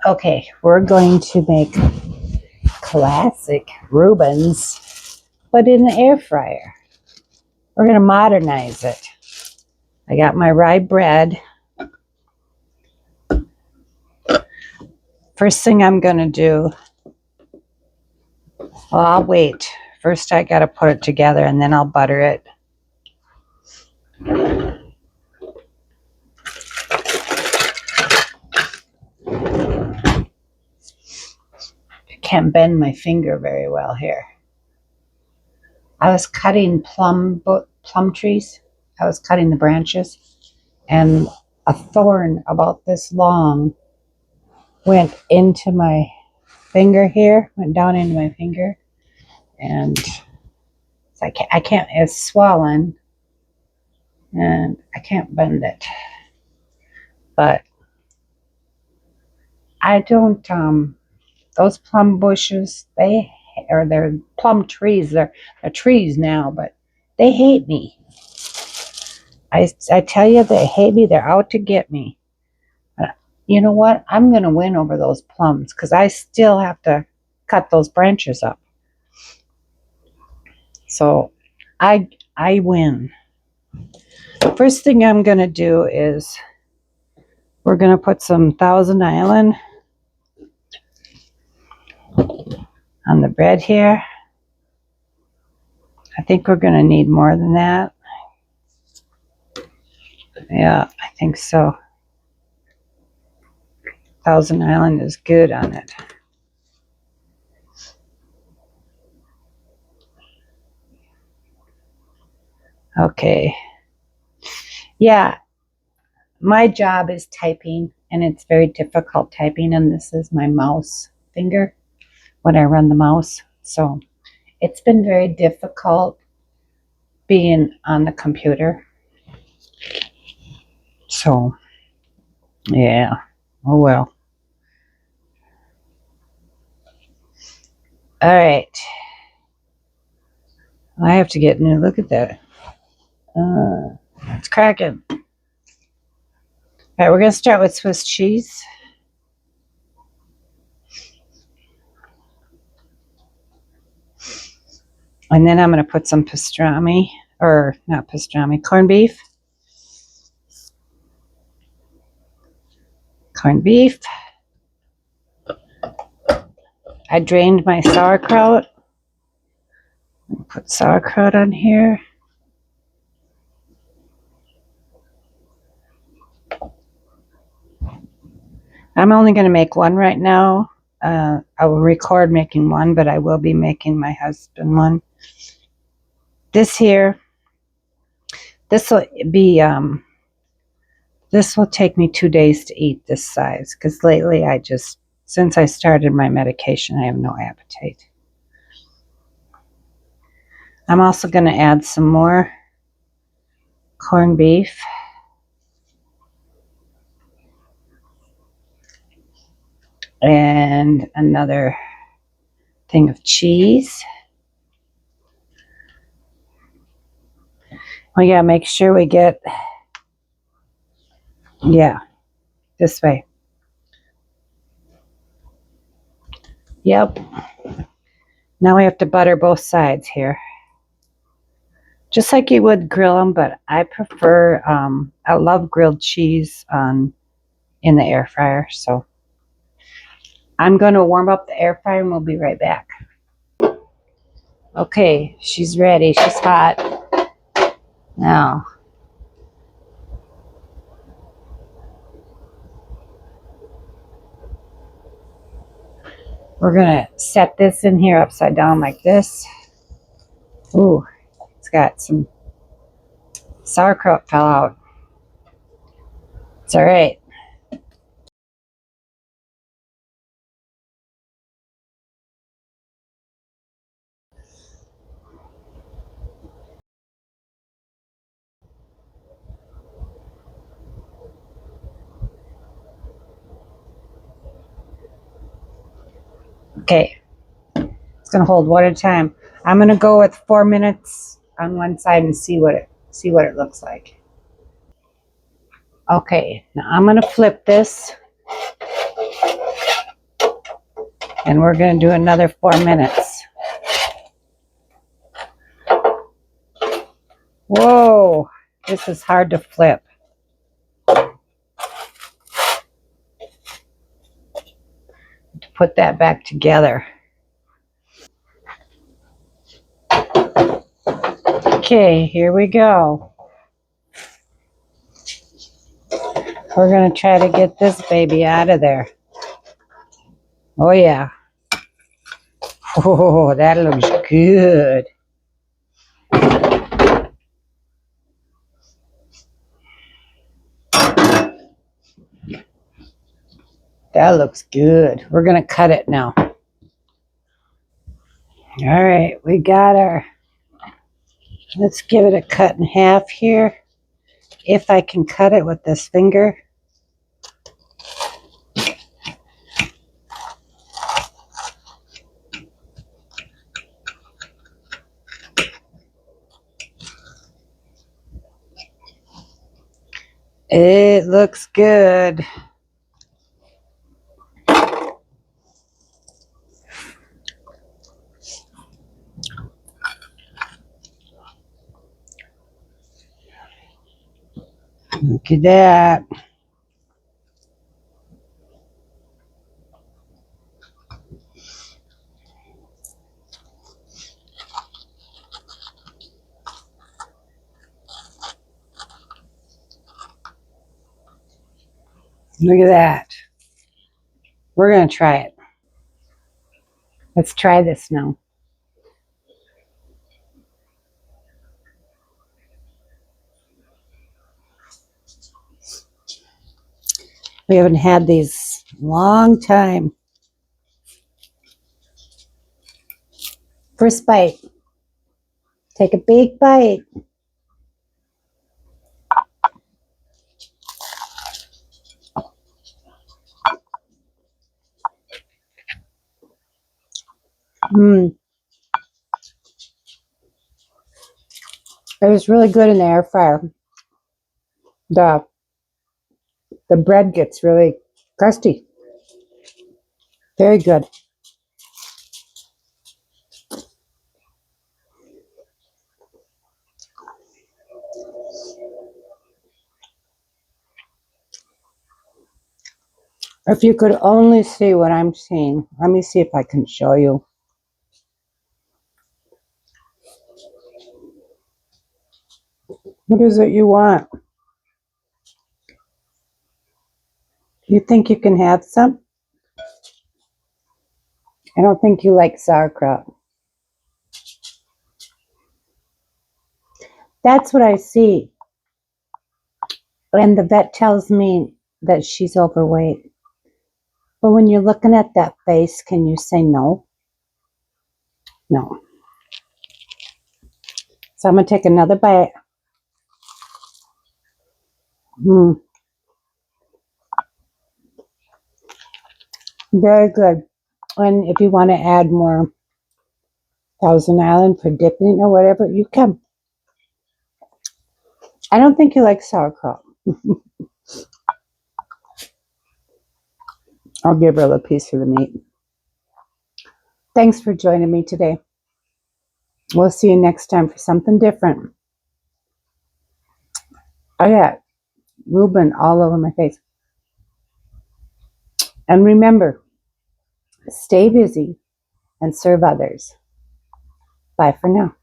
Okay, we're going to make classic Reubens, but in the air fryer. We're going to modernize it. I got my rye bread. First thing I'm going to do, well, I'll wait. First I got to put it together and then I'll butter it. I can't bend my finger very well here. I was cutting plum trees. I was cutting the branches, and a thorn about this long went into my finger here, went down into my finger, and I can't, it's swollen, and I can't bend it. But I don't, those plum bushes, they're plum trees, they're trees now, but they hate me. I tell you, they hate me. They're out to get me. But you know what? I'm going to win over those plums because I still have to cut those branches up. So I win. First thing I'm going to do is we're going to put some Thousand Island on the bread here. I think we're going to need more than that. Yeah, I think so. Thousand Island is good on it. Okay. Yeah, my job is typing, and it's very difficult typing, and this is my mouse finger when I run the mouse. So it's been very difficult being on the computer. So, yeah. Oh, well. All right. I have to get new. Look at that. It's cracking. All right, we're going to start with Swiss cheese. And then I'm going to put some pastrami, or not pastrami, corned beef. Corned beef. I drained my sauerkraut. Put sauerkraut on here. I'm only going to make one right now. I will record making one, but I will be making my husband one. This here, this will be, this will take me 2 days to eat this size, because lately since I started my medication, I have no appetite. I'm also going to add some more corned beef. And another thing of cheese. We gotta make sure we get, yeah, this way. Yep. Now we have to butter both sides here. Just like you would grill them, but I prefer, I love grilled cheese in the air fryer. So I'm going to warm up the air fryer and we'll be right back. Okay, she's ready. She's hot. Now, we're going to set this in here upside down like this. Ooh, it's got some sauerkraut fell out. It's all right. Okay, it's gonna hold one at a time. I'm gonna go with 4 minutes on one side and see what it looks like. Okay, now I'm gonna flip this. And we're going to do another 4 minutes. Whoa, this is hard to flip. To put that back together. Okay, here we go. We're going to try to get this baby out of there. Oh, yeah. Oh, that looks good. That looks good. We're going to cut it now. All right, we got our, let's give it a cut in half here. If I can cut it with this finger. It looks good. Look at that. Look at that. We're going to try it. Let's try this now. We haven't had these long time. First bite. Take a big bite. It was really good in the air fryer. The bread gets really crusty. Very good. If you could only see what I'm seeing. Let me see if I can show you. What is it you want? You think you can have some? I don't think you like sauerkraut. That's what I see. And the vet tells me that she's overweight. But when you're looking at that face, can you say no? No. So I'm going to take another bite. Very good. And if you want to add more Thousand Island for dipping or whatever, you can. I don't think you like sauerkraut. I'll give her a piece of the meat. Thanks for joining me today. We'll see you next time for something different. I got Reuben all over my face. And remember, stay busy and serve others. Bye for now.